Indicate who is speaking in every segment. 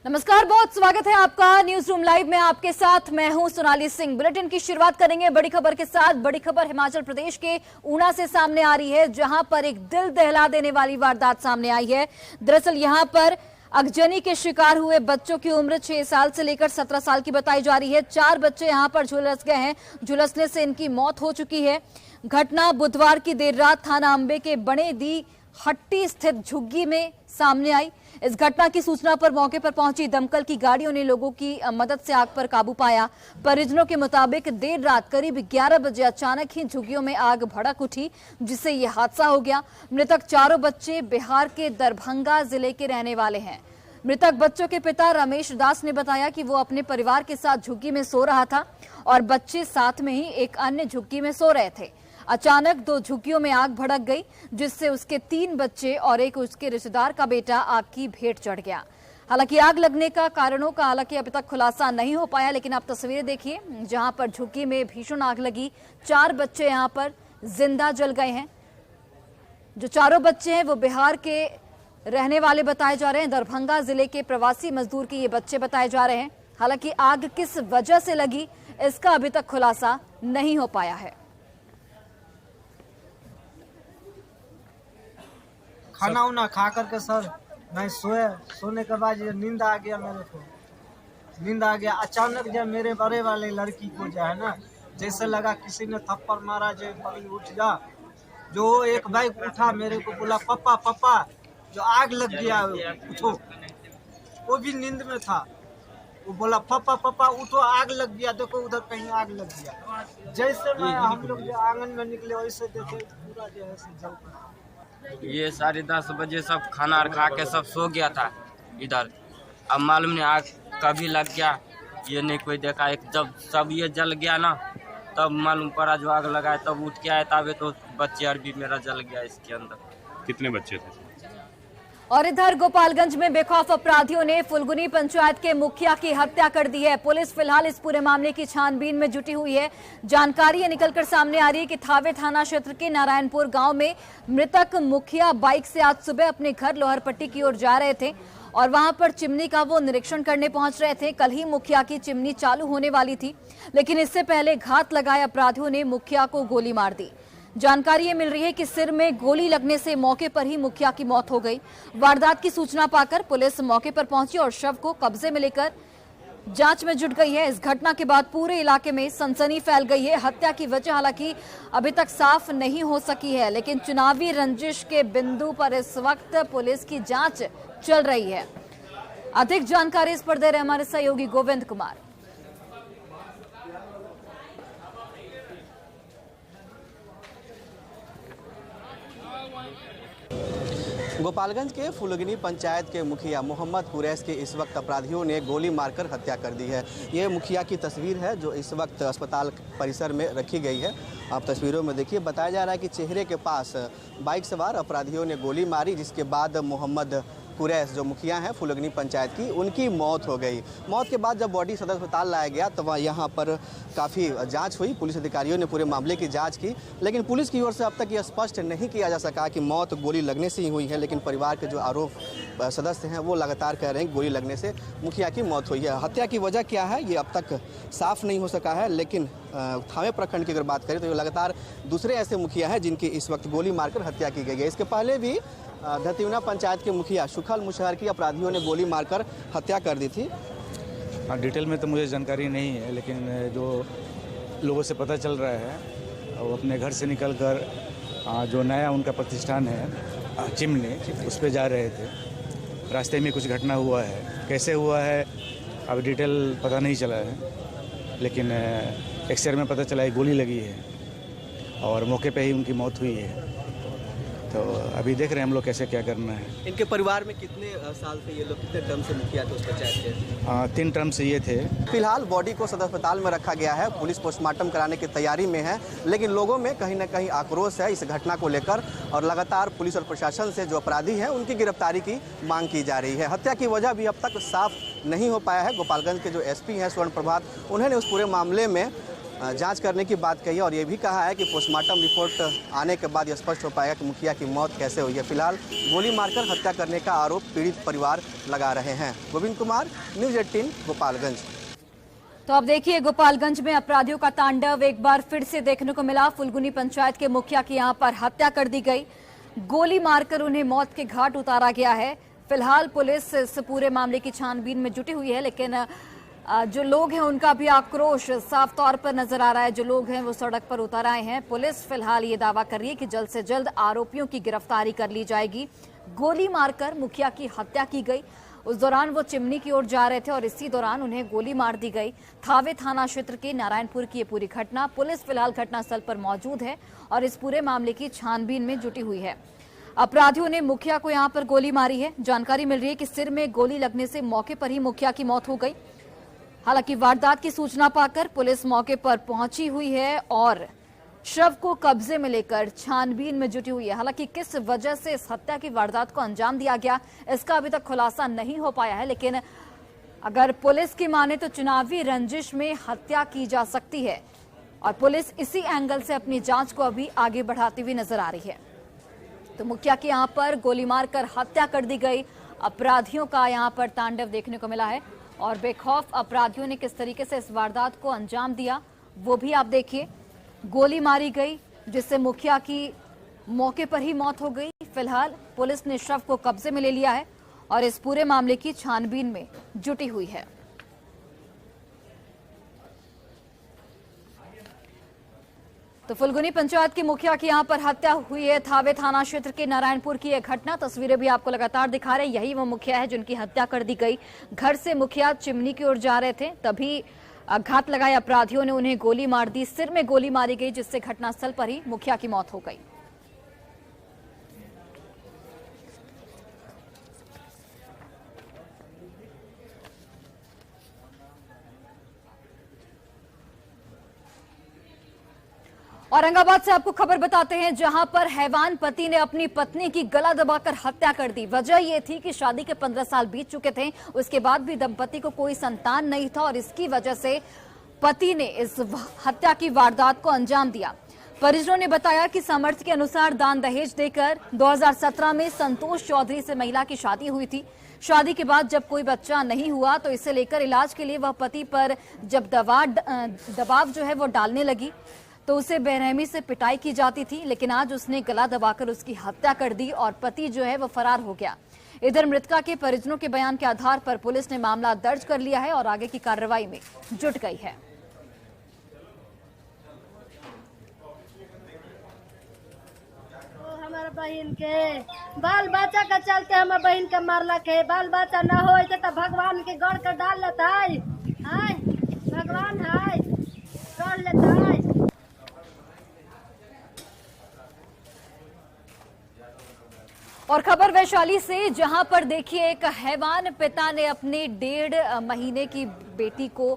Speaker 1: नमस्कार, बहुत स्वागत है आपका न्यूज रूम लाइव में। आपके साथ मैं हूं सोनाली सिंह। बुलेटिन की शुरुआत करेंगे बड़ी खबर के साथ। बड़ी खबर हिमाचल प्रदेश के ऊना से सामने आ रही है, जहां पर एक दिल दहला देने वाली वारदात सामने आई है। दरअसल यहां पर अगजनी के शिकार हुए बच्चों की उम्र 6 साल से लेकर 17 साल की बताई जा रही है। 4 बच्चे यहां पर झुलस गए हैं, झुलसने से इनकी मौत हो चुकी है। घटना बुधवार की देर रात थाना अंबे के बड़े दी हट्टी स्थित झुग्गी में सामने आई। इस घटना की सूचना पर मौके पर पहुंची दमकल की गाड़ियों ने लोगों की मदद से आग पर काबू पाया। परिजनों के मुताबिक देर रात करीब 11 बजे अचानक ही झुग्गियों में आग भड़क उठी, जिससे यह हादसा हो गया। मृतक चारों बच्चे बिहार के दरभंगा जिले के रहने वाले हैं। मृतक बच्चों के पिता रमेश दास ने बताया कि वो अपने परिवार के साथ झुग्गी में सो रहा था और बच्चे साथ में ही एक अन्य झुग्गी में सो रहे थे। अचानक 2 झुग्गियों में आग भड़क गई, जिससे उसके 3 बच्चे और एक उसके रिश्तेदार का बेटा आग की भेंट चढ़ गया। हालांकि आग लगने का कारणों का अभी तक खुलासा नहीं हो पाया, लेकिन आप तस्वीरें देखिए जहां पर झुग्गी में भीषण आग लगी। 4 बच्चे यहां पर जिंदा जल गए हैं। जो चारों बच्चे हैं वो बिहार के रहने वाले बताए जा रहे हैं। दरभंगा जिले के प्रवासी मजदूर के ये बच्चे बताए जा रहे हैं। हालांकि आग किस वजह से लगी, इसका अभी तक खुलासा नहीं हो पाया है।
Speaker 2: खाना उना खा करके सर मैं सोने के बाद नींद आ गया। मेरे को नींद आ गया। अचानक जब मेरे बड़े वाले लड़की को जो है ना, जैसे लगा किसी ने थप्पड़ मारा, जो बड़ी उठ जा। जो एक भाई उठा, मेरे को बोला पापा पापा, जो आग लग गया उठो। वो भी नींद में था। वो बोला पापा पापा उठो, आग लग गया, देखो उधर कहीं आग लग गया। जैसे मैं हम लोग जो आंगन में निकले, वैसे देखे पूरा जो है जल पड़ा।
Speaker 3: ये 10:30 बजे सब खाना खा के सब सो गया था इधर। अब मालूम नहीं आग कभी लग गया, ये नहीं कोई देखा। एक जब सब ये जल गया ना, तब मालूम पड़ा जो आग लगा है। तब उठ के आए, तब तो बच्चे और भी मेरा जल गया इसके अंदर।
Speaker 4: कितने बच्चे थे?
Speaker 1: और इधर गोपालगंज में बेखौफ अपराधियों ने फुलगुनी पंचायत के मुखिया की हत्या कर दी है। पुलिस फिलहाल इस पूरे मामले की छानबीन में जुटी हुई है। जानकारी ये निकलकर सामने आ रही है कि थावे थाना क्षेत्र के नारायणपुर गांव में मृतक मुखिया बाइक से आज सुबह अपने घर लोहरपट्टी की ओर जा रहे थे और वहां पर चिमनी का वो निरीक्षण करने पहुंच रहे थे। कल ही मुखिया की चिमनी चालू होने वाली थी, लेकिन इससे पहले घात लगाए अपराधियों ने मुखिया को गोली मार दी। जानकारी ये मिल रही है कि सिर में गोली लगने से मौके पर ही मुखिया की मौत हो गई। वारदात की सूचना पाकर पुलिस मौके पर पहुंची और शव को कब्जे में लेकर जांच में जुट गई है। इस घटना के बाद पूरे इलाके में सनसनी फैल गई है। हत्या की वजह हालांकि अभी तक साफ नहीं हो सकी है, लेकिन चुनावी रंजिश के बिंदु पर इस वक्त पुलिस की जांच चल रही है। अधिक जानकारी इस पर दे रहे हमारे सहयोगी गोविंद कुमार।
Speaker 5: गोपालगंज के फुलगनी पंचायत के मुखिया मोहम्मद कुरैश के इस वक्त अपराधियों ने गोली मारकर हत्या कर दी है। ये मुखिया की तस्वीर है जो इस वक्त अस्पताल परिसर में रखी गई है। आप तस्वीरों में देखिए, बताया जा रहा है कि चेहरे के पास बाइक सवार अपराधियों ने गोली मारी, जिसके बाद मोहम्मद कुरैश जो मुखिया हैं फुलगनी पंचायत की, उनकी मौत हो गई। मौत के बाद जब बॉडी सदर अस्पताल लाया गया तब यहाँ पर काफ़ी जांच हुई। पुलिस अधिकारियों ने पूरे मामले की जांच की, लेकिन पुलिस की ओर से अब तक ये स्पष्ट नहीं किया जा सका कि मौत गोली लगने से ही हुई है। लेकिन परिवार के जो आरोप सदस्य हैं वो लगातार कह रहे हैं गोली लगने से मुखिया की मौत हुई है। हत्या की वजह क्या है ये अब तक साफ नहीं हो सका है, लेकिन थावे प्रखंड की अगर बात करें तो ये लगातार दूसरे ऐसे मुखिया हैं जिनकी इस वक्त गोली मारकर हत्या की गई है। इसके पहले भी धतिवना पंचायत के मुखिया सुखल मुशहर की अपराधियों ने गोली मारकर हत्या कर दी थी।
Speaker 6: डिटेल में तो मुझे जानकारी नहीं है, लेकिन जो लोगों से पता चल रहा है वो अपने घर से निकलकर जो नया उनका प्रतिष्ठान है चिमनी, उस पर जा रहे थे। रास्ते में कुछ घटना हुआ है, कैसे हुआ है अब डिटेल पता नहीं चला है, लेकिन एक्सरे में पता चला है गोली लगी है और मौके पे ही उनकी मौत हुई है। तो अभी देख रहे हैं हम लोग कैसे क्या करना है।
Speaker 5: इनके परिवार में कितने साल से ये लोग, कितने टर्म से मुखिया थे उस पंचायत के?
Speaker 6: 3 टर्म से ये थे।
Speaker 5: फिलहाल बॉडी को सदर अस्पताल में रखा गया है। पुलिस पोस्टमार्टम कराने की तैयारी में है, लेकिन लोगों में कहीं ना कहीं आक्रोश है इस घटना को लेकर और लगातार पुलिस और प्रशासन से जो अपराधी हैं उनकी गिरफ्तारी की मांग की जा रही है। हत्या की वजह भी अब तक साफ नहीं हो पाया है। गोपालगंज के जो एसपी हैं स्वर्ण प्रभात, उन्होंने उस पूरे मामले में जांच करने की बात कही है और ये भी कहा है कि पोस्टमार्टम रिपोर्ट आने के बाद यह स्पष्ट हो पाएगा कि मुखिया की मौत कैसे हुई है। फिलहाल गोली मारकर हत्या करने का आरोप पीड़ित परिवार लगा रहे हैं। गोविंद कुमार, न्यूज़ 18, गोपालगंज।
Speaker 1: तो अब देखिए, गोपालगंज में अपराधियों का तांडव एक बार फिर से देखने को मिला। फुलगुनी पंचायत के मुखिया की यहां पर हत्या कर दी गई, गोली मारकर उन्हें मौत के घाट उतारा गया है। फिलहाल पुलिस इस पूरे मामले की छानबीन में जुटी हुई है, लेकिन जो लोग हैं उनका भी आक्रोश साफ तौर पर नजर आ रहा है। जो लोग हैं वो सड़क पर उतर आए हैं। पुलिस फिलहाल ये दावा कर रही है कि जल्द से जल्द आरोपियों की गिरफ्तारी कर ली जाएगी। गोली मारकर मुखिया की हत्या की गई। उस दौरान वो चिमनी की ओर जा रहे थे और इसी दौरान उन्हें गोली मार दी गई। थावे थाना क्षेत्र के नारायणपुर की ये पूरी घटना। पुलिस फिलहाल घटनास्थल पर मौजूद है और इस पूरे मामले की छानबीन में जुटी हुई है। अपराधियों ने मुखिया को यहां पर गोली मारी है। जानकारी मिल रही है कि सिर में गोली लगने से मौके पर ही मुखिया की मौत हो गई। हालांकि वारदात की सूचना पाकर पुलिस मौके पर पहुंची हुई है और शव को कब्जे में लेकर छानबीन में जुटी हुई है। हालांकि किस वजह से इस हत्या की वारदात को अंजाम दिया गया, इसका अभी तक खुलासा नहीं हो पाया है, लेकिन अगर पुलिस की माने तो चुनावी रंजिश में हत्या की जा सकती है और पुलिस इसी एंगल से अपनी जांच को अभी आगे बढ़ाती हुई नजर आ रही है। तो मुखिया की यहां पर गोली मारकर हत्या कर दी गई। अपराधियों का यहां पर तांडव देखने को मिला है और बेखौफ अपराधियों ने किस तरीके से इस वारदात को अंजाम दिया वो भी आप देखिए। गोली मारी गई जिससे मुखिया की मौके पर ही मौत हो गई। फिलहाल पुलिस ने शव को कब्जे में ले लिया है और इस पूरे मामले की छानबीन में जुटी हुई है। तो फुलगुनी पंचायत के मुखिया की यहां पर हत्या हुई है। थावे थाना क्षेत्र के नारायणपुर की एक घटना, तस्वीरें भी आपको लगातार दिखा रहे हैं। यही वो मुखिया है जिनकी हत्या कर दी गई। घर से मुखिया चिमनी की ओर जा रहे थे, तभी घात लगाए अपराधियों ने उन्हें गोली मार दी। सिर में गोली मारी गई जिससे घटनास्थल पर ही मुखिया की मौत हो गई। औरंगाबाद से आपको खबर बताते हैं, जहां पर हैवान पति ने अपनी पत्नी की गला दबाकर हत्या कर दी। वजह यह थी कि शादी के 15 साल बीत चुके थे, उसके बाद भी दंपति को कोई संतान नहीं था और इसकी वजह से पति ने इस हत्या की वारदात को अंजाम दिया। परिजनों ने बताया कि सामर्थ्य के अनुसार दान दहेज देकर 2017 में संतोष चौधरी से महिला की शादी हुई थी। शादी के बाद जब कोई बच्चा नहीं हुआ तो इसे लेकर इलाज के लिए वह पति पर जब दबाव जो है वो डालने लगी तो उसे बेरहमी से पिटाई की जाती थी, लेकिन आज उसने गला दबाकर उसकी हत्या कर दी और पति जो है वो फरार हो गया। इधर मृतका के परिजनों के बयान के आधार पर पुलिस ने मामला दर्ज कर लिया है और आगे की कार्रवाई में जुट गई है।
Speaker 4: हमारे बहन के बाल बच्चा का चलते हमारे बहन के मारलक है। बाल बच्चा न हो तो भगवान के गढ़ कर डाल लेता है। भगवान है गढ़ लेता है।
Speaker 1: और खबर वैशाली से, जहां पर देखिए एक हैवान पिता ने अपने 1.5 महीने की बेटी को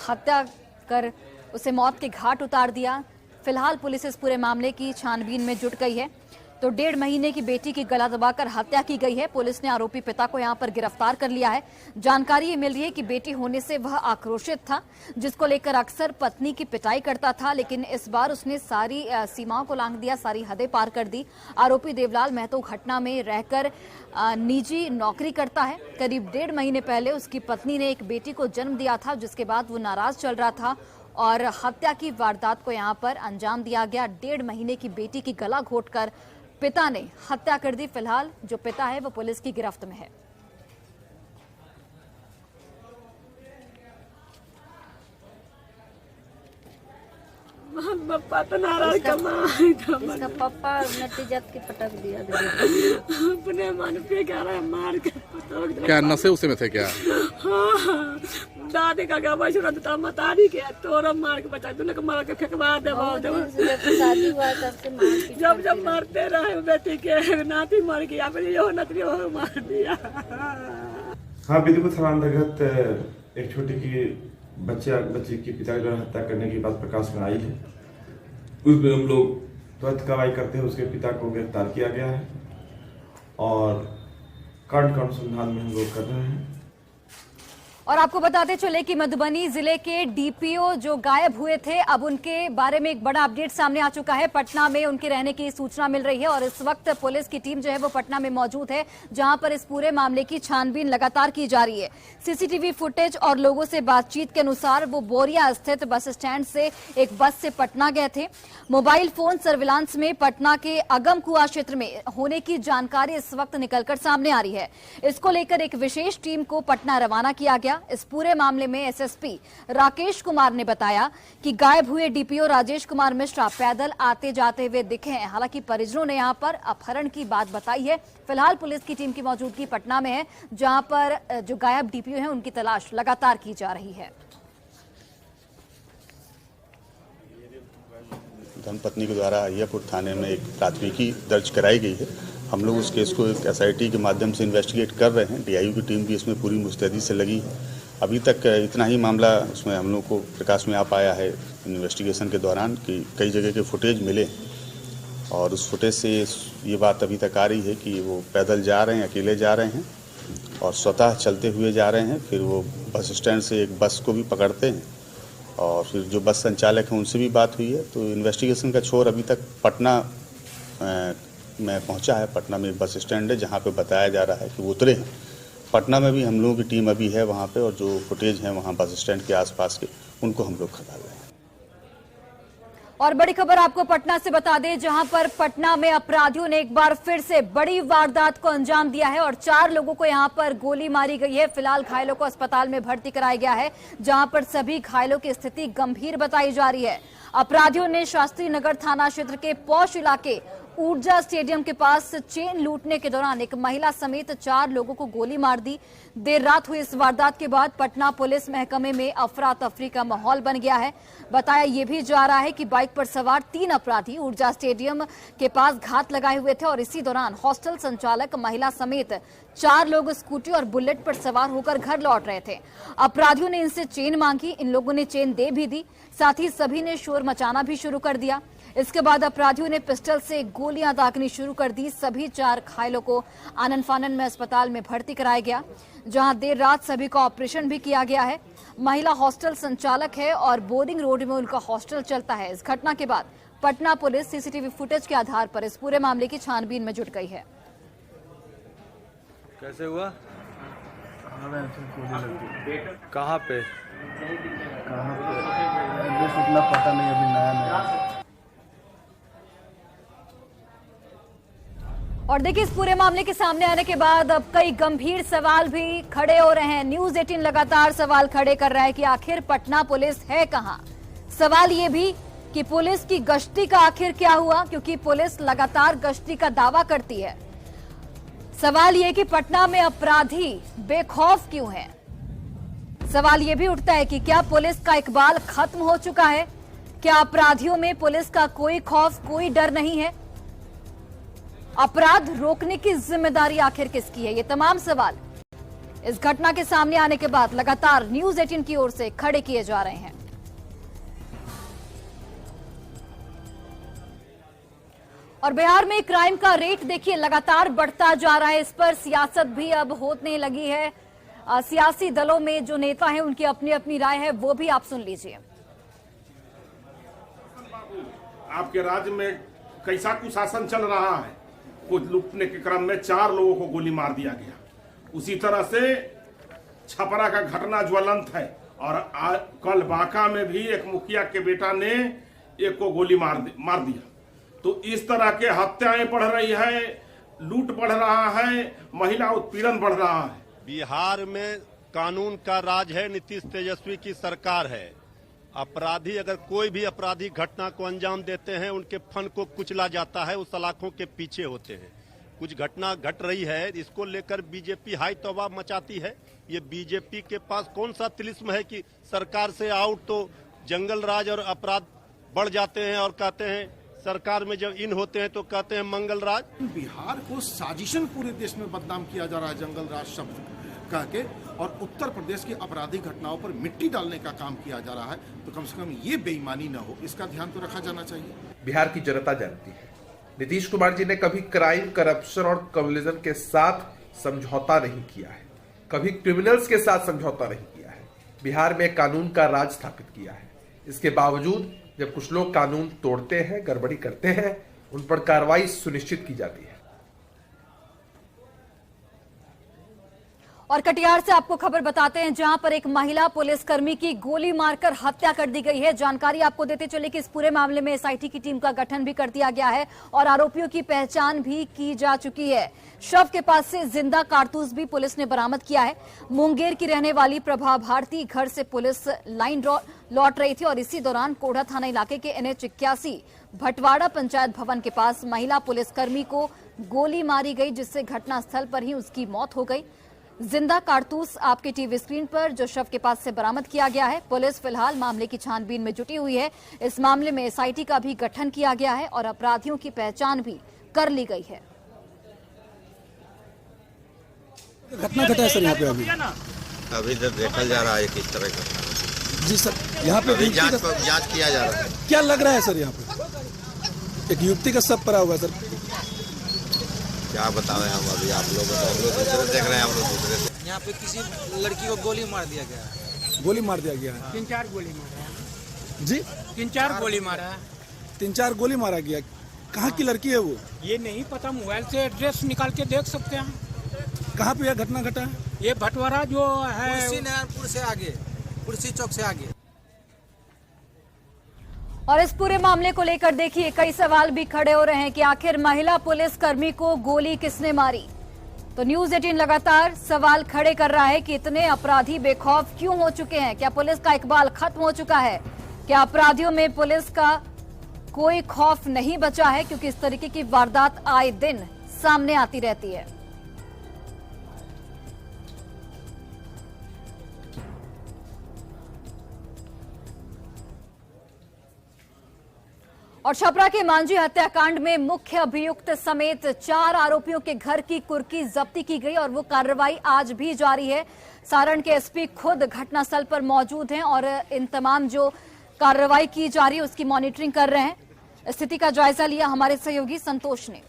Speaker 1: हत्या कर उसे मौत के घाट उतार दिया। फिलहाल पुलिस इस पूरे मामले की छानबीन में जुट गई है। तो 1.5 महीने की बेटी की गला दबाकर हत्या की गई है। पुलिस ने आरोपी पिता को यहां पर गिरफ्तार कर लिया है। जानकारी ये मिल रही है कि बेटी होने से वह आक्रोशित था, जिसको लेकर अक्सर पत्नी की पिटाई करता था, लेकिन इस बार उसने सारी सीमाओं को लांघ दिया, सारी हदें पार कर दी। आरोपी देवलाल महतो घटना में रहकर निजी नौकरी करता है। करीब 1.5 महीने पहले उसकी पत्नी ने एक बेटी को जन्म दिया था, जिसके बाद वो नाराज चल रहा था और हत्या की वारदात को यहां पर अंजाम दिया गया। 1.5 महीने की बेटी की गला घोंटकर पिता ने हत्या कर दी। फिलहाल जो पिता है वो पुलिस की गिरफ्त में है।
Speaker 4: पप्पा तो नाराज इसका पप्पा नतीजत की पटक दिया अपने मन पे मार के
Speaker 7: क्या नशे उसे में थे क्या?
Speaker 4: हाँ, दादी का गवा तो मतारी के तोरा मार के बचा दूल्हे को मार के फेंकवा दे। शादी हुआ जब जब मारते रहे बेटी के नाती मर गया, फिर यो नती मार दिया।
Speaker 8: हाँ, बिल्कुल थाना अंतर्गत एक छोटी की बच्ची की पिता द्वारा हत्या करने की बात प्रकाश में आई है। उसमें हम लोग त्वरित कार्रवाई करते हुए उसके पिता को गिरफ्तार किया गया है और कांड का अनुसंधान में हम लोग कर रहे हैं
Speaker 1: और आपको बताते चले कि मधुबनी जिले के डीपीओ जो गायब हुए थे, अब उनके बारे में एक बड़ा अपडेट सामने आ चुका है। पटना में उनके रहने की सूचना मिल रही है और इस वक्त पुलिस की टीम जो है वो पटना में मौजूद है, जहां पर इस पूरे मामले की छानबीन लगातार की जा रही है। सीसीटीवी फुटेज और लोगों से बातचीत के अनुसार वो बोरिया स्थित बस स्टैंड से एक बस से पटना गए थे। मोबाइल फोन सर्विलांस में पटना के अगम कुआ क्षेत्र में होने की जानकारी इस वक्त निकलकर सामने आ रही है। इसको लेकर एक विशेष टीम को पटना रवाना किया गया। इस पूरे मामले में एसएसपी राकेश कुमार ने बताया कि गायब हुए डीपीओ राजेश कुमार मिश्रा पैदल आते जाते हुए दिखे हैं। हालांकि परिजनों ने यहां पर अपहरण की बात बताई है। फिलहाल पुलिस की टीम की मौजूदगी पटना में है, जहां पर जो गायब डीपीओ हैं उनकी तलाश लगातार की जा रही है।
Speaker 9: धर्मपत्नी के द्वारा अहियापुर थाने में एक प्राथमिकी दर्ज कराई गई है। हम लोग उस केस को एक एसआईटी के माध्यम से इन्वेस्टिगेट कर रहे हैं। डीआईयू की टीम भी इसमें पूरी मुस्तैदी से लगी है। अभी तक इतना ही मामला उसमें हम लोग को प्रकाश में आ पाया है इन्वेस्टिगेशन के दौरान कि कई जगह के फुटेज मिले और उस फुटेज से ये बात अभी तक आ रही है कि वो पैदल जा रहे हैं, अकेले जा रहे हैं और स्वतः चलते हुए जा रहे हैं। फिर वो बस स्टैंड से एक बस को भी पकड़ते हैं और फिर जो बस संचालक हैं उनसे भी बात हुई है। तो इन्वेस्टिगेशन का छोर अभी तक पटना में पहुंचा है। पटना में एक बस स्टैंड है जहां पे बताया जा रहा है कि वो उतरे हैं। पटना में भी हम लोगों की टीम अभी है वहां पे और जो फुटेज हैं वहां बस स्टैंड के आसपास के उनको हम लोग खंगाल रहे हैं।
Speaker 1: और बड़ी खबर आपको पटना से बता दें, जहां पर पटना में अपराधियों ने एक बार फिर से बड़ी वारदात को अंजाम दिया है और 4 लोगों को यहां पर गोली मारी गई है। फिलहाल घायलों को अस्पताल में भर्ती कराया गया है, जहां पर सभी घायलों की स्थिति गंभीर बताई जा रही है। अपराधियों ने शास्त्री नगर थाना क्षेत्र के पौष इलाके ऊर्जा स्टेडियम के पास चेन लूटने के दौरान एक महिला समेत 4 लोगों को गोली मार दी। देर रात हुई इस वारदात के बाद पटना पुलिस महकमे में अफरा तफरी का माहौल बन गया है। बताया ये भी जा रहा है कि बाइक पर सवार 3 अपराधी ऊर्जा स्टेडियम के पास घात लगाए हुए थे और इसी दौरान हॉस्टल संचालक महिला समेत 4 लोग स्कूटी और बुलेट पर सवार होकर घर लौट रहे थे। अपराधियों ने इनसे चेन मांगी, इन लोगों ने चेन दे भी दी। साथ ही सभी ने शोर मचाना भी शुरू कर दिया। इसके बाद अपराधियों ने पिस्टल से गोलियां दागनी शुरू कर दी। सभी 4 घायलों को आनन फानन में अस्पताल में भर्ती कराया गया, जहां देर रात सभी का ऑपरेशन भी किया गया है। महिला हॉस्टल संचालक है और बोरिंग रोड में उनका हॉस्टल चलता है। इस घटना के बाद पटना पुलिस सीसीटीवी फुटेज के आधार पर इस पूरे मामले की छानबीन में जुट गई है।
Speaker 10: कैसे हुआ? कहाँ पे?
Speaker 2: पता नहीं, अभी नया
Speaker 1: और देखिए, इस पूरे मामले के सामने आने के बाद अब कई गंभीर सवाल भी खड़े हो रहे हैं। न्यूज 18 लगातार सवाल खड़े कर रहा है कि आखिर पटना पुलिस है कहां। सवाल ये भी कि पुलिस की गश्ती का आखिर क्या हुआ, क्योंकि पुलिस लगातार गश्ती का दावा करती है। सवाल ये कि पटना में अपराधी बेखौफ क्यों हैं। सवाल ये भी उठता है कि क्या पुलिस का इकबाल खत्म हो चुका है? क्या अपराधियों में पुलिस का कोई खौफ, कोई डर नहीं है? अपराध रोकने की जिम्मेदारी आखिर किसकी है? ये तमाम सवाल इस घटना के सामने आने के बाद लगातार न्यूज 18 की ओर से खड़े किए जा रहे हैं। और बिहार में क्राइम का रेट देखिए लगातार बढ़ता जा रहा है। इस पर सियासत भी अब होने लगी है। सियासी दलों में जो नेता हैं उनकी अपनी अपनी राय है, वो भी आप सुन लीजिए।
Speaker 8: आपके राज्य में कैसा कुशासन चल रहा है? कुछ लूटने के क्रम में 4 लोगों को गोली मार दिया गया। उसी तरह से छपरा का घटना ज्वलंत है और कल बांका में भी एक मुखिया के बेटा ने एक को गोली मार दिया। तो इस तरह के हत्याएं बढ़ रही है, लूट बढ़ रहा है, महिला उत्पीड़न बढ़ रहा है।
Speaker 11: बिहार में कानून का राज है, नीतीश तेजस्वी की सरकार है। अपराधी अगर कोई भी आपराधिक घटना को अंजाम देते हैं, उनके फन को कुचला जाता है, उस सलाखों के पीछे होते हैं। कुछ घटना घट रही है, इसको लेकर बीजेपी हाई तौबा मचाती है। ये बीजेपी के पास कौन सा तिलिस्म है कि सरकार से आउट तो जंगल राज और अपराध बढ़ जाते हैं और कहते हैं सरकार में जब इन होते हैं तो कहते हैं मंगल राज।
Speaker 12: बिहार को साजिशन पूरे देश में बदनाम किया जा रहा है जंगल राज शब्द कह के, और उत्तर प्रदेश की आपराधिक घटनाओं पर मिट्टी डालने का काम किया जा रहा है। तो कम से कम ये बेईमानी न हो, इसका ध्यान तो रखा जाना चाहिए।
Speaker 7: बिहार की जनता जानती है, नीतीश कुमार जी ने कभी क्राइम, करप्शन और कम्युनिज्म के साथ समझौता नहीं किया है, कभी क्रिमिनल्स के साथ समझौता नहीं किया। बिहार में कानून का राज स्थापित किया है। इसके बावजूद जब कुछ लोग कानून तोड़ते हैं, गड़बड़ी करते हैं, उन पर कार्रवाई सुनिश्चित की जाती है।
Speaker 1: और कटिहार से आपको खबर बताते हैं, जहां पर एक महिला पुलिसकर्मी की गोली मारकर हत्या कर दी गई है। जानकारी आपको देते चले कि इस पूरे मामले में एसआईटी की टीम का गठन भी कर दिया गया है और आरोपियों की पहचान भी की जा चुकी है। शव के पास से जिंदा कारतूस भी पुलिस ने बरामद किया है। मुंगेर की रहने वाली प्रभा भारती घर से पुलिस लाइन लौट रही थी और इसी दौरान कोढ़ा थाना इलाके के NH 81 भटवाड़ा पंचायत भवन के पास महिला पुलिसकर्मी को गोली मारी गई, जिससे घटनास्थल पर ही उसकी मौत हो गई। जिंदा कारतूस आपके टीवी स्क्रीन पर जो शव के पास से बरामद किया गया है। पुलिस फिलहाल मामले की छानबीन में जुटी हुई है। इस मामले में एसआईटी का भी गठन किया गया है और अपराधियों की पहचान भी कर ली गई है।
Speaker 13: घटना घटा है सर यहाँ पे
Speaker 14: अभी तो देखा जा रहा है किस तरह का।
Speaker 13: जी सर, यहाँ पे
Speaker 14: जांच किया जा रहा है।
Speaker 13: क्या लग रहा है सर यहाँ पे एक युवती का शव पड़ा हुआ है सर?
Speaker 14: क्या बताएं हम अभी, आप लोग दूसरे देख रहे हैं, हम लोग दूसरे से।
Speaker 15: यहाँ पे किसी लड़की को गोली मार दिया गया है।
Speaker 13: गोली मार दिया गया है?
Speaker 15: 3-4 गोली मारा है
Speaker 13: जी,
Speaker 15: 3-4 गोली मारा है।
Speaker 13: 3-4 गोली मारा गया। कहाँ की लड़की है वो?
Speaker 15: ये नहीं पता, मोबाइल से एड्रेस निकाल के देख सकते हैं।
Speaker 13: कहाँ पे यह घटना घटा है?
Speaker 15: ये भटवाड़ा जो है नारायणपुर से आगे, पुरसी चौक से आगे।
Speaker 1: और इस पूरे मामले को लेकर देखिए कई सवाल भी खड़े हो रहे हैं कि आखिर महिला पुलिसकर्मी को गोली किसने मारी। तो न्यूज़ 18 लगातार सवाल खड़े कर रहा है कि इतने अपराधी बेखौफ क्यों हो चुके हैं? क्या पुलिस का इकबाल खत्म हो चुका है? क्या अपराधियों में पुलिस का कोई खौफ नहीं बचा है? क्योंकि इस तरीके की वारदात आए दिन सामने आती रहती है। और छपरा के मांझी हत्याकांड में मुख्य अभियुक्त समेत 4 आरोपियों के घर की कुर्की जब्ती की गई और वो कार्रवाई आज भी जारी है। सारण के एसपी खुद घटनास्थल पर मौजूद हैं और इन तमाम जो कार्रवाई की जा रही है उसकी मॉनिटरिंग कर रहे हैं। स्थिति का जायजा लिया हमारे सहयोगी संतोष ने।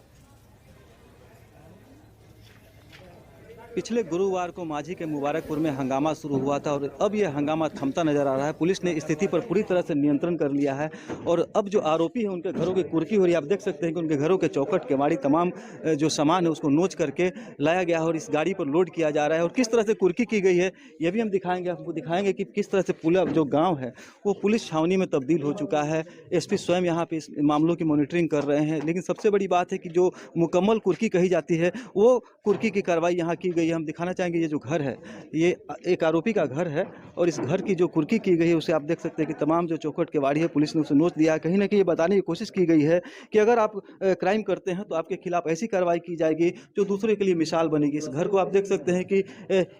Speaker 5: पिछले गुरुवार को मांझी के मुबारकपुर में हंगामा शुरू हुआ था और अब यह हंगामा थमता नजर आ रहा है। पुलिस ने स्थिति पर पूरी तरह से नियंत्रण कर लिया है और अब जो आरोपी हैं उनके घरों की कुर्की हो रही है। आप देख सकते हैं कि उनके घरों के चौखट, केवाड़ी, तमाम जो सामान है उसको नोच करके लाया गया है और इस गाड़ी पर लोड किया जा रहा है। और किस तरह से कुर्की की गई है यह भी हम दिखाएंगे, आपको दिखाएंगे कि किस तरह से पूरा जो गाँव है वो पुलिस छावनी में तब्दील हो चुका है। एसपी स्वयं यहाँ पे इस मामलों की मॉनिटरिंग कर रहे हैं। लेकिन सबसे बड़ी बात है कि जो मुकम्मल कुर्की कही जाती है वो कुर्की की कार्रवाई यहाँ की गई है। हम दिखाना चाहेंगे, ये जो घर है ये एक आरोपी का घर है और इस घर की जो कुर्की की गई है उसे आप देख सकते हैं कि तमाम जो चौखट के वाड़ी है पुलिस ने उसे नोच दिया है। कहीं ना कहीं ये बताने की कोशिश की गई है कि अगर आप क्राइम करते हैं तो आपके खिलाफ ऐसी कार्रवाई की जाएगी जो दूसरे के लिए मिसाल बनेगी। इस घर को आप देख सकते हैं कि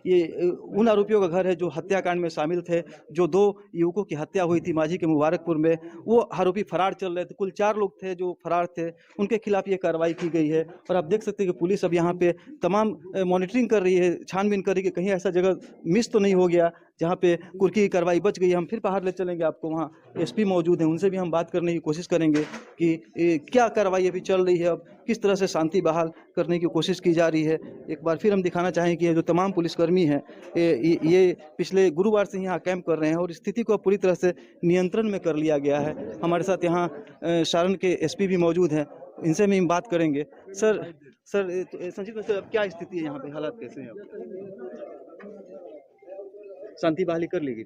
Speaker 5: ये उन आरोपियों का घर है जो हत्याकांड में शामिल थे। जो 2 युवकों की हत्या हुई थी मांझी के मुबारकपुर में, वो आरोपी फरार चल रहे थे। कुल 4 लोग थे जो फरार थे, उनके खिलाफ ये कार्रवाई की गई है। और आप देख सकते हैं कि पुलिस अब यहाँ पे तमाम मॉनिटरिंग कर रही है, छानबीन कर रही है कि कहीं ऐसा जगह मिस तो नहीं हो गया जहाँ पे कुर्की की कार्रवाई बच गई। हम फिर बाहर ले चलेंगे आपको, वहाँ एसपी मौजूद हैं, उनसे भी हम बात करने की कोशिश करेंगे कि क्या कार्रवाई अभी चल रही है, अब किस तरह से शांति बहाल करने की कोशिश की जा रही है। एक बार फिर हम दिखाना चाहें कि ये जो तमाम पुलिसकर्मी हैं ये पिछले गुरुवार से यहाँ कैंप कर रहे हैं और स्थिति को पूरी तरह से नियंत्रण में कर लिया गया है। हमारे साथ यहाँ सारण के एसपी भी मौजूद हैं, इनसे भी हम बात करेंगे। सर संजीव सर, अब क्या स्थिति है यहाँ पे, हालात कैसे हैं? शांति बहाली कर ली गई?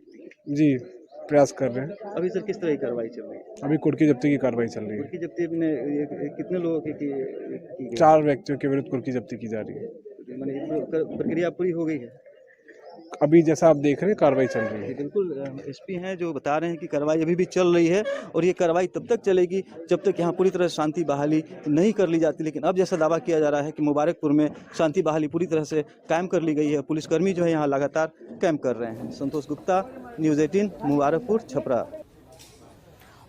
Speaker 16: जी, प्रयास कर रहे हैं।
Speaker 5: अभी सर किस तरह की कार्रवाई चल रही है?
Speaker 16: अभी कुर्की जब्ती की कार्रवाई चल रही है।
Speaker 5: कुर्की जब्ती में कितने लोगों की
Speaker 16: 4 व्यक्तियों के विरुद्ध कुर्की जब्ती की जा रही है।
Speaker 5: प्रक्रिया पूरी हो गई है?
Speaker 16: अभी जैसा आप देख रहे हैं कार्रवाई चल रही है।
Speaker 5: बिल्कुल, एसपी हैं जो बता रहे हैं कि कार्रवाई अभी भी चल रही है और ये कार्रवाई तब तक चलेगी जब तक यहाँ पूरी तरह शांति बहाली नहीं कर ली जाती। लेकिन अब जैसा दावा किया जा रहा है कि मुबारकपुर में शांति बहाली पूरी तरह से कायम कर ली गई है। पुलिसकर्मी जो है यहाँ लगातार कैंप कर रहे हैं। संतोष गुप्ता, न्यूज़ 18, मुबारकपुर, छपरा।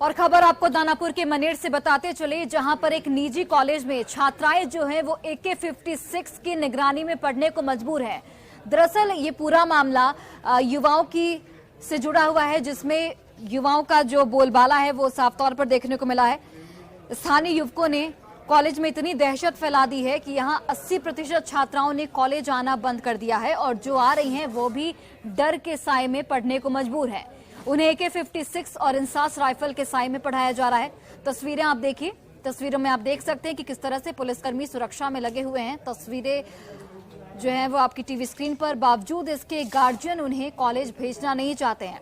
Speaker 1: और खबर आपको दानापुर के मनेर से बताते चले, जहां पर एक निजी कॉलेज में छात्राएं जो हैं वो AK-56 की निगरानी में पढ़ने को मजबूर हैं। दरअसल ये पूरा मामला युवाओं की से जुड़ा हुआ है, जिसमें युवाओं का जो बोलबाला है वो साफ तौर पर देखने को मिला है। स्थानीय युवकों ने कॉलेज में इतनी दहशत फैला दी है कि यहां 80% छात्राओं ने कॉलेज आना बंद कर दिया है और जो आ रही हैं वो भी डर के साए में पढ़ने को मजबूर हैं। उन्हें AK-56 और इंसास राइफल के साए में पढ़ाया जा रहा है। तस्वीरें आप देखिए, तस्वीरों में आप देख सकते हैं कि किस तरह से पुलिसकर्मी सुरक्षा में लगे हुए हैं। तस्वीरें जो है वो आपकी टीवी स्क्रीन पर। बावजूद इसके गार्जियन उन्हें कॉलेज भेजना नहीं चाहते हैं।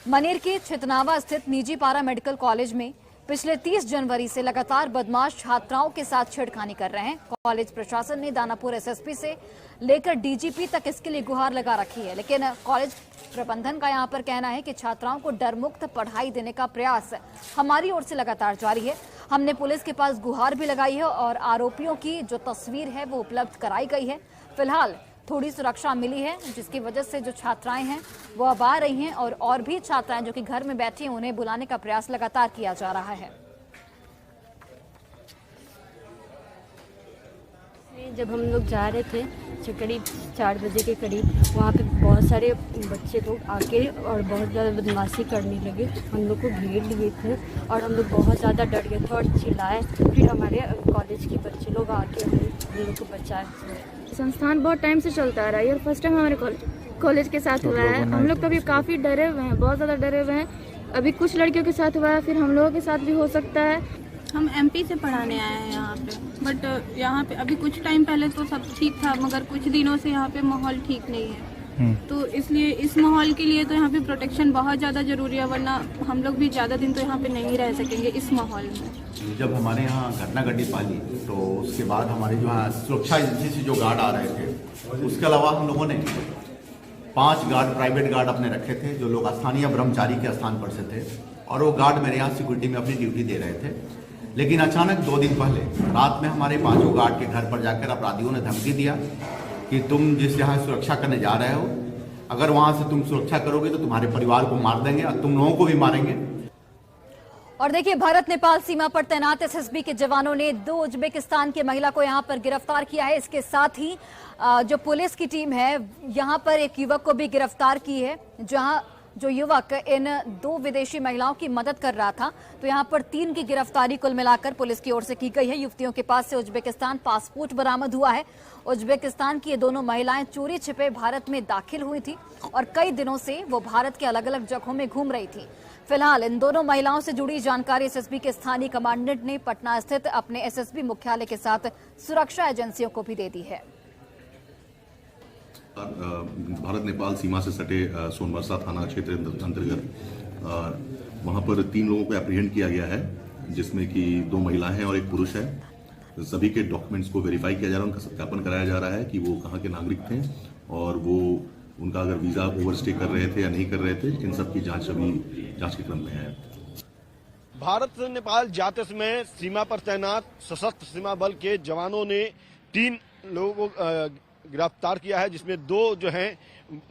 Speaker 1: मनेर के छितनावा स्थित निजी पारा मेडिकल कॉलेज में पिछले 30 जनवरी से लगातार बदमाश छात्राओं के साथ छेड़खानी कर रहे हैं। कॉलेज प्रशासन ने दानापुर SSP से लेकर DGP तक इसके लिए गुहार लगा रखी है, लेकिन कॉलेज प्रबंधन का यहां पर कहना है कि छात्राओं को डर मुक्त पढ़ाई देने का प्रयास हमारी ओर से लगातार जारी है। हमने पुलिस के पास गुहार भी लगाई है और आरोपियों की जो तस्वीर है वो उपलब्ध कराई गई है। फिलहाल थोड़ी सुरक्षा मिली है, जिसकी वजह से जो छात्राएं हैं वो अब आ रही हैं और भी छात्राएं जो कि घर में बैठी हैं उन्हें बुलाने का प्रयास लगातार किया जा रहा है।
Speaker 17: जब हम लोग जा रहे थे करीब 4 बजे के करीब, वहाँ पे बहुत सारे बच्चे लोग आके और बहुत ज़्यादा बदमाशी करने लगे। हम लोग को घेर लिए थे और हम लोग बहुत ज़्यादा डर गए थे और चिल्लाए। फिर हमारे कॉलेज के बच्चे लोग आके हम लोग को बचाए।
Speaker 18: संस्थान बहुत टाइम से चलता आ रहा है और फर्स्ट टाइम हमारे कॉलेज के साथ हुआ है। हम लोग कभी काफ़ी डरे हुए हैं, बहुत ज़्यादा डरे हुए हैं। अभी कुछ लड़कियों के साथ हुआ है, फिर हम लोगों के साथ भी हो सकता है।
Speaker 19: हम MP से पढ़ाने आए हैं यहाँ पे, बट यहाँ पे अभी कुछ टाइम पहले तो सब ठीक था, मगर कुछ दिनों से यहाँ पे माहौल ठीक नहीं है। तो इसलिए इस माहौल के लिए तो यहाँ पे प्रोटेक्शन बहुत ज़्यादा जरूरी है, वरना हम लोग भी ज़्यादा दिन तो यहाँ पे नहीं रह सकेंगे इस माहौल में।
Speaker 20: जब हमारे यहाँ घटना घटी पाली तो उसके बाद हमारे जो यहाँ सुरक्षा एजेंसी से जो गार्ड आ रहे थे, उसके अलावा हम लोगों ने 5 गार्ड प्राइवेट गार्ड अपने रखे थे जो लोग स्थानीय ब्रह्मचारी के स्थान पर से थे, और वो गार्ड मेरे यहाँ सिक्योरिटी में अपनी ड्यूटी दे रहे थे। लेकिन अचानक 2 दिन पहले रात में हमारे 5 गार्ड के घर पर जाकर अपराधियों ने धमकी दिया कि तुम जिस यहाँ सुरक्षा करने जा रहे हो, अगर वहाँ से तुम सुरक्षा करोगे तो तुम्हारे परिवार को मार देंगे और तुम लोगों को भी मारेंगे।
Speaker 1: और देखिए, भारत नेपाल सीमा पर तैनात SSB के जवानों ने 2 उज्बेकिस्तान के महिला को यहां पर गिरफ्तार किया है। इसके साथ ही जो पुलिस की टीम है यहां पर एक युवक को भी गिरफ्तार की है, जहां जो युवक इन 2 विदेशी महिलाओं की मदद कर रहा था। तो यहां पर 3 की गिरफ्तारी कुल मिलाकर पुलिस की ओर से की गई है। युवतियों के पास से उज्बेकिस्तान पासपोर्ट बरामद हुआ है। उज्बेकिस्तान की ये दोनों महिलाएं चोरी छिपे भारत में दाखिल हुई थी और कई दिनों से वो भारत के अलग अलग जगहों में घूम रही थी। फिलहाल इन दोनों महिलाओं से जुड़ी जानकारी SSB के स्थानीय कमांडेंट ने पटना स्थित अपने SSB मुख्यालय के साथ सुरक्षा एजेंसियों को भी दे दी है।
Speaker 21: भारत नेपाल सीमा से सटे सोनबरसा थाना क्षेत्र अंतर्गत वहां पर 3 लोगों को एप्रीहेंड किया गया है, जिसमें कि 2 महिलाएं हैं और एक पुरुष है। सभी के डॉक्यूमेंट्स को वेरीफाई किया जा रहा है, उनका सत्यापन कराया जा रहा है कि वो कहाँ के नागरिक थे और वो उनका अगर वीजा ओवरस्टे कर रहे थे या नहीं कर रहे थे, इन सब की जांच अभी जांच के क्रम में है।
Speaker 11: भारत से नेपाल जाते समय सीमा पर तैनात सशस्त्र सीमा बल के जवानों ने 3 लोगों को गिरफ्तार किया है, जिसमें 2 जो हैं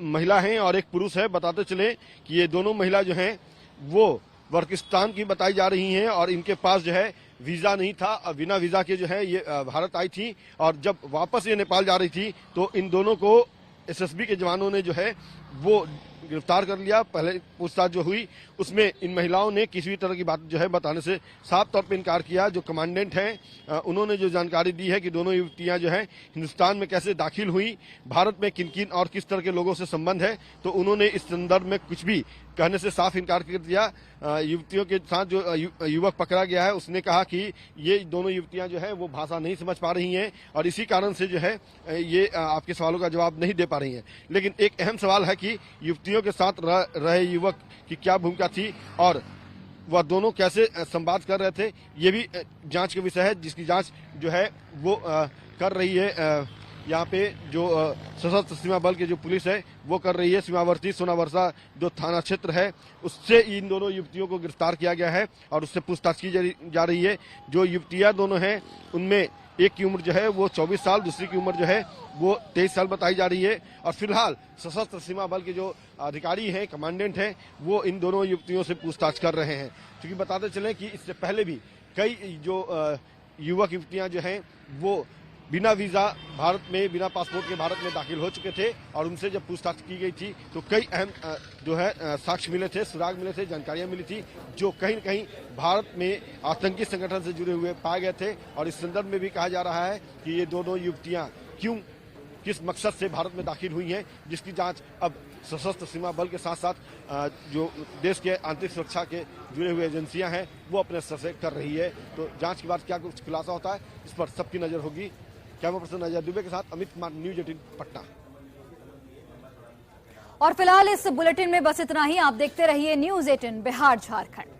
Speaker 11: महिला हैं और एक पुरुष है। बताते चले कि ये दोनों महिला जो हैं वो वर्किस्तान की बताई जा रही हैं और इनके पास जो है वीजा नहीं था और बिना वीजा के जो है ये भारत आई थी, और जब वापस ये नेपाल जा रही थी तो इन दोनों को SSB के जवानों ने जो है वो गिरफ्तार कर लिया। पहले पूछताछ जो हुई उसमें इन महिलाओं ने किसी भी तरह की बात जो है बताने से साफ तौर पे इनकार किया। जो कमांडेंट हैं उन्होंने जो जानकारी दी है कि दोनों युवतियां जो है हिंदुस्तान में कैसे दाखिल हुई, भारत में किन किन और किस तरह के लोगों से संबंध है, तो उन्होंने इस संदर्भ में कुछ भी कहने से साफ इनकार कर दिया। युवतियों के साथ जो युवक पकड़ा गया है उसने कहा कि ये दोनों युवतियां जो है वो भाषा नहीं समझ पा रही हैं और इसी कारण से जो है ये आपके सवालों का जवाब नहीं दे पा रही हैं। लेकिन एक अहम सवाल है कि युवतियों के साथ रहे युवक की क्या भूमिका थी और वह दोनों कैसे संवाद कर रहे थे, ये भी जांच का विषय है, जिसकी जांच जो है वो कर रही है यहाँ पे जो सशस्त्र सीमा बल के जो पुलिस है वो कर रही है। सीमावर्ती सोनाबरसा जो थाना क्षेत्र है उससे इन दोनों युवतियों को गिरफ्तार किया गया है और उससे पूछताछ की जा रही है। जो युवतियां दोनों हैं उनमें एक की उम्र जो है वो 24 साल, दूसरी की उम्र जो है वो 23 साल बताई जा रही है। और फिलहाल सशस्त्र सीमा बल के जो अधिकारी हैं, कमांडेंट हैं, वो इन दोनों युवतियों से पूछताछ कर रहे हैं। क्योंकि बताते चलें कि इससे पहले भी कई जो युवक युवतियां जो हैं वो बिना वीजा भारत में, बिना पासपोर्ट के भारत में दाखिल हो चुके थे और उनसे जब पूछताछ की गई थी तो कई अहम जो है साक्ष्य मिले थे, सुराग मिले थे, जानकारियां मिली थी जो कहीं न कहीं भारत में आतंकी संगठन से जुड़े हुए पाए गए थे। और इस संदर्भ में भी कहा जा रहा है कि ये दोनों युवतियां किस मकसद से भारत में दाखिल हुई हैं, जिसकी जांच अब सशस्त्र सीमा बल के साथ साथ जो देश के आंतरिक सुरक्षा के जुड़े हुए एजेंसियां हैं वो अपने स्तर से कर रही है। तो जांच के बाद क्या कुछ खुलासा होता है इस पर सबकी नजर होगी। कैमरा पर्सन अजय दुबे के साथ अमित कुमार, न्यूज 18 पटना।
Speaker 1: और फिलहाल इस बुलेटिन में बस इतना ही। आप देखते रहिए न्यूज 18 बिहार झारखंड।